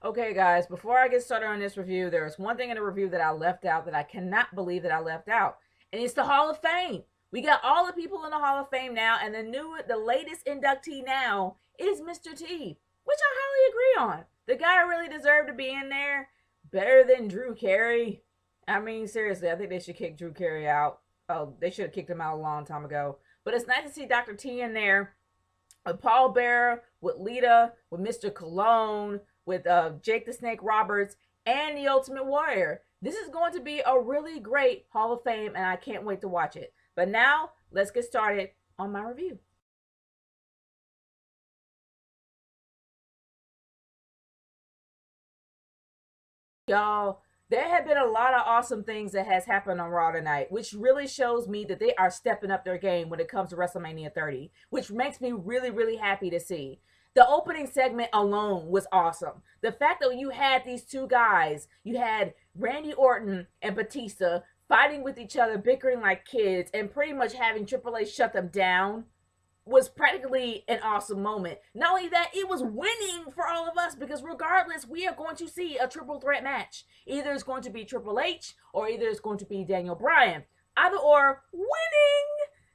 Okay, guys, before I get started on this review, there is one thing in the review that I left out that I cannot believe that I left out, and it's the Hall of Fame. We got all the people in the Hall of Fame now, and the latest inductee now is Mr. T, which I highly agree on. The guy really deserved to be in there, better than Drew Carey. I mean, seriously, I think they should kick Drew Carey out. Oh, they should have kicked him out a long time ago. But it's nice to see Dr. T in there with Paul Bearer, with Lita, with Mr. Cologne, with Jake the Snake Roberts, and the Ultimate Warrior. This is going to be a really great Hall of Fame, and I can't wait to watch it. But now, let's get started on my review. Y'all, there have been a lot of awesome things that has happened on Raw tonight, which really shows me that they are stepping up their game when it comes to WrestleMania 30, which makes me really, really happy to see. The opening segment alone was awesome. The fact that you had these two guys, you had Randy Orton and Batista fighting with each other, bickering like kids, and pretty much having Triple H shut them down was practically an awesome moment. Not only that, it was winning for all of us because regardless, we are going to see a triple threat match. Either it's going to be Triple H or either it's going to be Daniel Bryan. Either or, winning!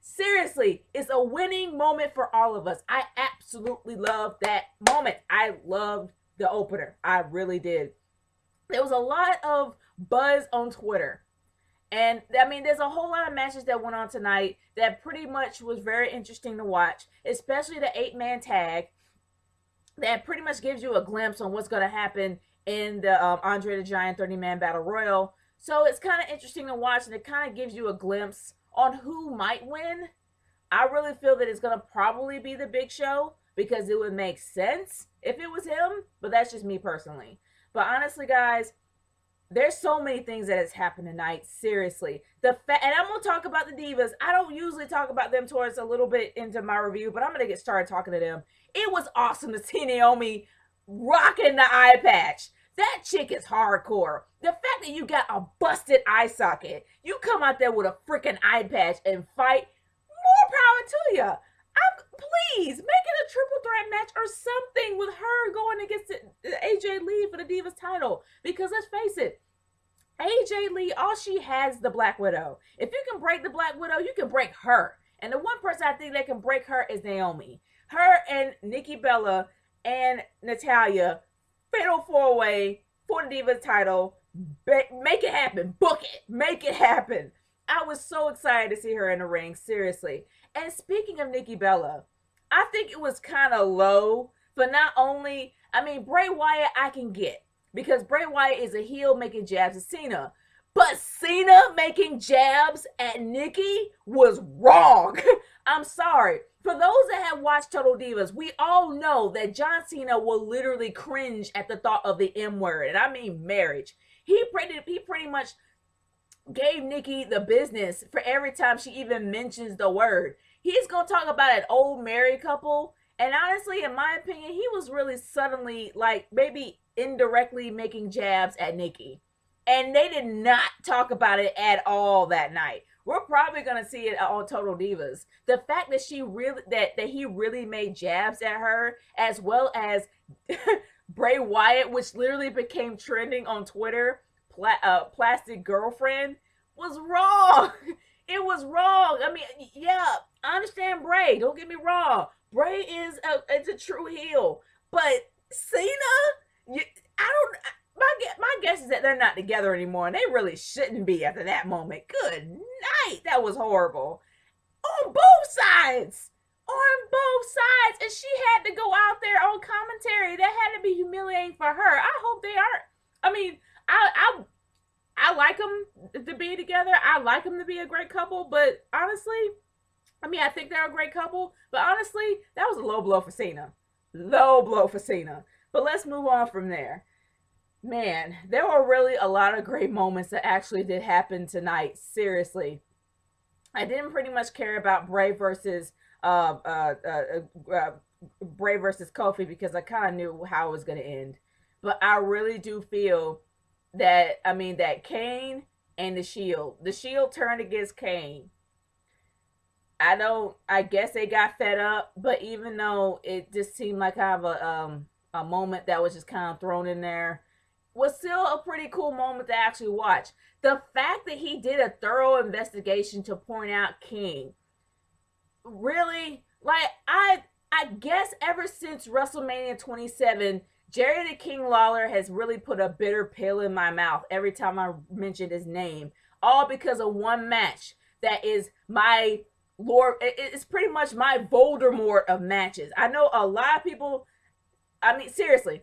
Seriously, it's a winning moment for all of us. I absolutely love that moment. I loved the opener. I really did. There was a lot of buzz on Twitter. And I mean, there's a whole lot of matches that went on tonight that pretty much was very interesting to watch, especially the 8-man tag that pretty much gives you a glimpse on what's going to happen in the Andre the Giant 30-man battle royal. So it's kind of interesting to watch, and it kind of gives you a glimpse on who might win. I really feel that it's going to probably be the Big Show because it would make sense if it was him, but that's just me personally. But honestly, guys, there's so many things that has happened tonight. Seriously, and I'm gonna talk about the divas. I don't usually talk about them towards a little bit into my review, but I'm gonna get started talking to them. It was awesome to see Naomi rocking the eye patch. That chick is hardcore. The fact that you got a busted eye socket, you come out there with a freaking eye patch and fight. More power to you. Please make it a triple threat match or something with her going against AJ Lee for the Divas title. Because let's face it, AJ Lee, all she has is the Black Widow. If you can break the Black Widow, you can break her. And the one person I think that can break her is Naomi. Her and Nikki Bella and Natalya, fatal 4-way for the Divas title. Make it happen. Book it. Make it happen. I was so excited to see her in the ring, seriously. And speaking of Nikki Bella, I think it was kind of low for not only, I mean, Bray Wyatt I can get because Bray Wyatt is a heel making jabs at Cena. But Cena making jabs at Nikki was wrong. I'm sorry. For those that have watched Total Divas, we all know that John Cena will literally cringe at the thought of the M word, and I mean marriage. He pretty much gave Nikki the business for every time she even mentions the word. He's gonna talk about an old married couple, and honestly, in my opinion, he was really suddenly like maybe indirectly making jabs at Nikki, and they did not talk about it at all that night. We're probably gonna see it on Total Divas. The fact that he really made jabs at her, as well as Bray Wyatt, which literally became trending on Twitter, plastic girlfriend, was wrong. It was wrong. I mean, yeah, I understand Bray. Don't get me wrong. Bray is a true heel, but Cena, I don't. My guess is that they're not together anymore, and they really shouldn't be after that moment. Good night. That was horrible on both sides. On both sides, and she had to go out there on commentary. That had to be humiliating for her. I hope they aren't. I mean, I like them to be together. I like them to be a great couple, but honestly, I mean, I think they're a great couple, but honestly, that was a low blow for Cena. Low blow for Cena. But let's move on from there. Man, there were really a lot of great moments that actually did happen tonight. Seriously. I didn't pretty much care about uh, uh, uh, uh, Bray versus Kofi because I kind of knew how it was going to end. But I really do feel that that Kane and the Shield turned against Kane. I don't I guess they got fed up, but even though it just seemed like kind of a moment that was just kind of thrown in there, was still a pretty cool moment to actually watch. The fact that he did a thorough investigation to point out King, really, like, I guess ever since WrestleMania 27, Jerry the King Lawler has really put a bitter pill in my mouth every time I mention his name, all because of one match that is my Lord. It's pretty much my Voldemort of matches. I know a lot of people, I mean, seriously,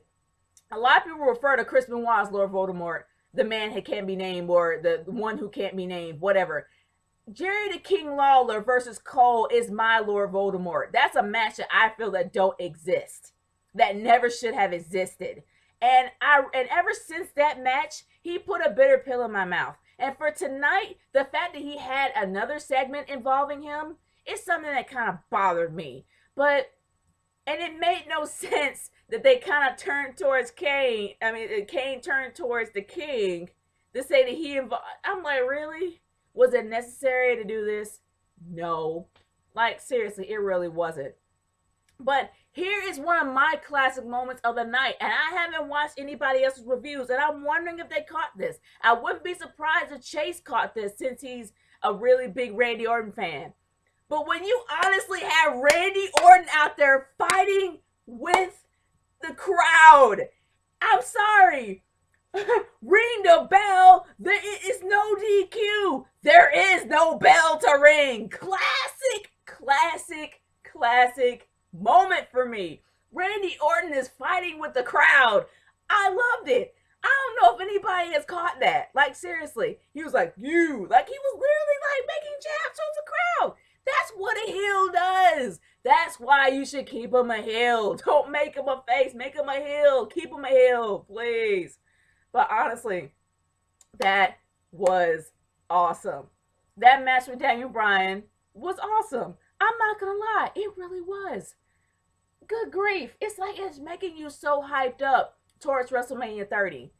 a lot of people refer to Chris Benoit as Lord Voldemort, the man who can't be named, or the one who can't be named, whatever. Jerry the King Lawler versus Cole is my Lord Voldemort. That's a match that I feel that don't exist, that never should have existed. And ever since that match, he put a bitter pill in my mouth. And for tonight, the fact that he had another segment involving him is something that kind of bothered me. And it made no sense that they kind of turned towards Kane. I mean, Kane turned towards the King to say that he involved. I'm like, really? Was it necessary to do this? No. Like, seriously, it really wasn't. But here is one of my classic moments of the night, and I haven't watched anybody else's reviews, and I'm wondering if they caught this. I wouldn't be surprised if Chase caught this, since he's a really big Randy Orton fan. But when you honestly have Randy Orton out there fighting with the crowd, I'm sorry, ring the bell. There is no DQ. There is no bell to ring. Classic moment for me. Randy Orton is fighting with the crowd. I loved it. I don't know if anybody has caught that. Like, seriously, he was like, you. Like, he was literally like making jabs towards the crowd. That's what a heel does. That's why you should keep him a heel. Don't make him a face. Make him a heel. Keep him a heel, please. But honestly, that was awesome. That match with Daniel Bryan was awesome. I'm not gonna lie, it really was. Good grief. It's like it's making you so hyped up towards WrestleMania 30,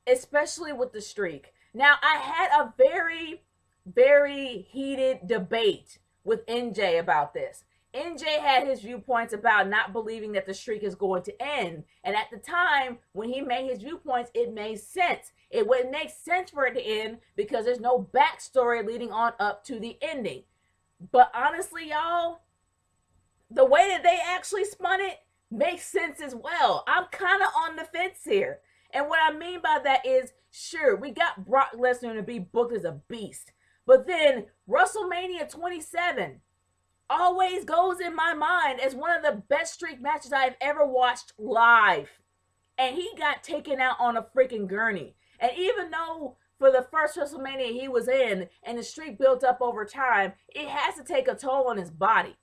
especially with the streak. Now, I had a very, very heated debate with NJ about this. NJ had his viewpoints about not believing that the streak is going to end. And at the time, when he made his viewpoints, it made sense. It wouldn't make sense for it to end because there's no backstory leading on up to the ending. But honestly, y'all, the way that they actually spun it makes sense as well. I'm kind of on the fence here. And what I mean by that is, sure, we got Brock Lesnar to be booked as a beast. But then WrestleMania 27 always goes in my mind as one of the best streak matches I've ever watched live. And he got taken out on a freaking gurney. And even though for the first WrestleMania he was in and the streak built up over time, it has to take a toll on his body.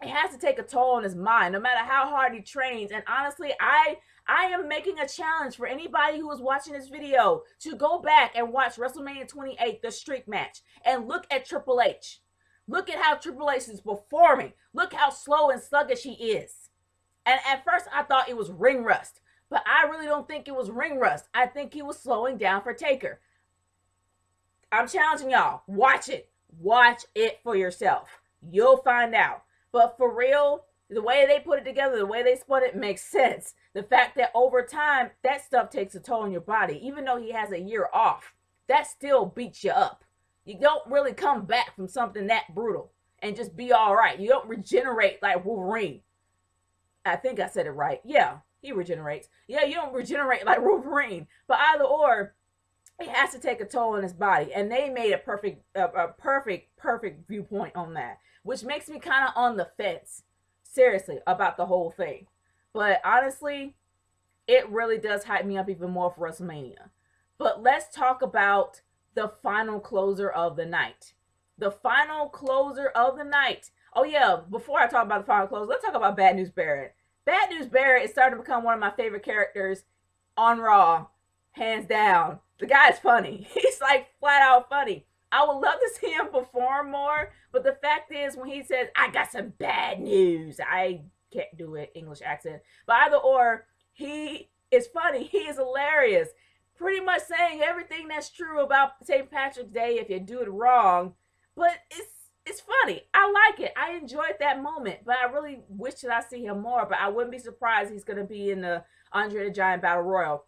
It has to take a toll on his mind, no matter how hard he trains. And honestly, I am making a challenge for anybody who is watching this video to go back and watch WrestleMania 28, the streak match, and look at Triple H. Look at how Triple H is performing. Look how slow and sluggish he is. And at first, I thought it was ring rust. But I really don't think it was ring rust. I think he was slowing down for Taker. I'm challenging y'all. Watch it. Watch it for yourself. You'll find out. But for real, the way they put it together, the way they split it makes sense. The fact that over time, that stuff takes a toll on your body. Even though he has a year off, that still beats you up. You don't really come back from something that brutal and just be all right. You don't regenerate like Wolverine. I think I said it right. Yeah, he regenerates. Yeah, you don't regenerate like Wolverine. But either or, it has to take a toll on his body. And they made a perfect viewpoint on that, which makes me kind of on the fence, seriously, about the whole thing. But honestly, it really does hype me up even more for WrestleMania. But let's talk about the final closer of the night. The final closer of the night. Oh yeah, before I talk about the final closer, let's talk about Bad News Barrett. Bad News Barrett is starting to become one of my favorite characters on Raw, hands down. The guy's funny. He's like flat out funny. I would love to see him perform more, but the fact is when he says, I got some bad news, I can't do an English accent, but either or, he is funny. He is hilarious. Pretty much saying everything that's true about St. Patrick's Day if you do it wrong, but it's funny. I like it. I enjoyed that moment, but I really wish that I see him more. But I wouldn't be surprised he's going to be in the Andre the Giant Battle Royal,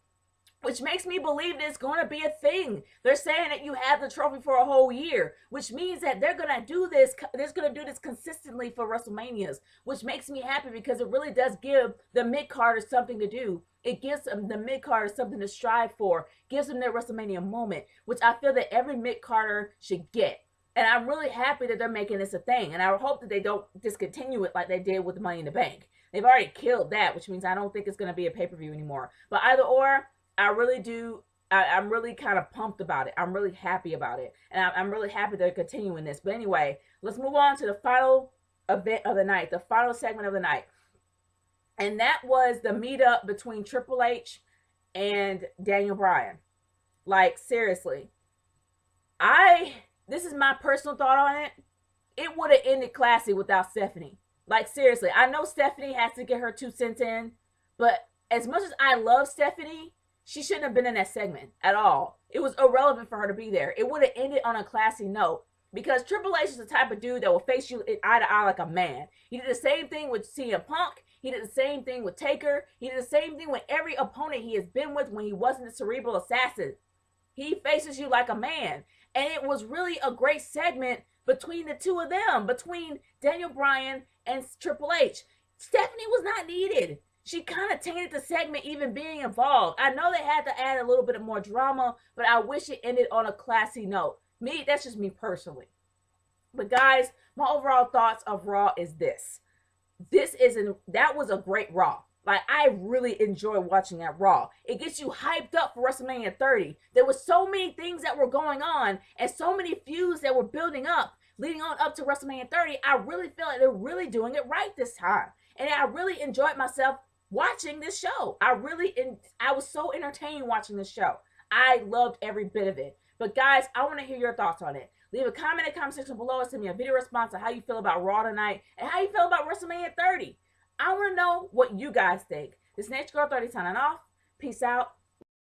which makes me believe that it's going to be a thing. They're saying that you have the trophy for a whole year, which means that they're going to do this. They're going to do this consistently for WrestleManias, which makes me happy because it really does give the mid-carders something to do. It gives them the mid-carders something to strive for, gives them their WrestleMania moment, which I feel that every mid-carder should get. And I'm really happy that they're making this a thing. And I hope that they don't discontinue it like they did with Money in the Bank. They've already killed that, which means I don't think it's going to be a pay-per-view anymore. But either or, I really do. I'm really kind of pumped about it. I'm really happy about it. And I'm really happy they're continuing this. But anyway, let's move on to the final event of the night, the final segment of the night. And that was the meetup between Triple H and Daniel Bryan. Like, seriously. This is my personal thought on it. It would have ended classy without Stephanie. Like, seriously. I know Stephanie has to get her 2 cents in. But as much as I love Stephanie, she shouldn't have been in that segment at all. It was irrelevant for her to be there. It would have ended on a classy note. Because Triple H is the type of dude that will face you eye to eye like a man. He did the same thing with CM Punk. He did the same thing with Taker. He did the same thing with every opponent he has been with when he wasn't the Cerebral Assassin. He faces you like a man. And it was really a great segment between the two of them, between Daniel Bryan and Triple H. Stephanie was not needed. She kind of tainted the segment even being involved. I know they had to add a little bit more drama, but I wish it ended on a classy note. That's just me personally. But guys, my overall thoughts of Raw is this. That was a great Raw. Like, I really enjoy watching that Raw. It gets you hyped up for WrestleMania 30. There were so many things that were going on and so many feuds that were building up, leading on up to WrestleMania 30. I really feel like they're really doing it right this time. And I really enjoyed myself watching this show. I was so entertained watching this show. I loved every bit of it. But guys, I want to hear your thoughts on it. Leave a comment in the comment section below. Send me a video response on how you feel about Raw tonight and how you feel about WrestleMania 30. I want to know what you guys think. This is Nature Girl 30 signing off. Peace out.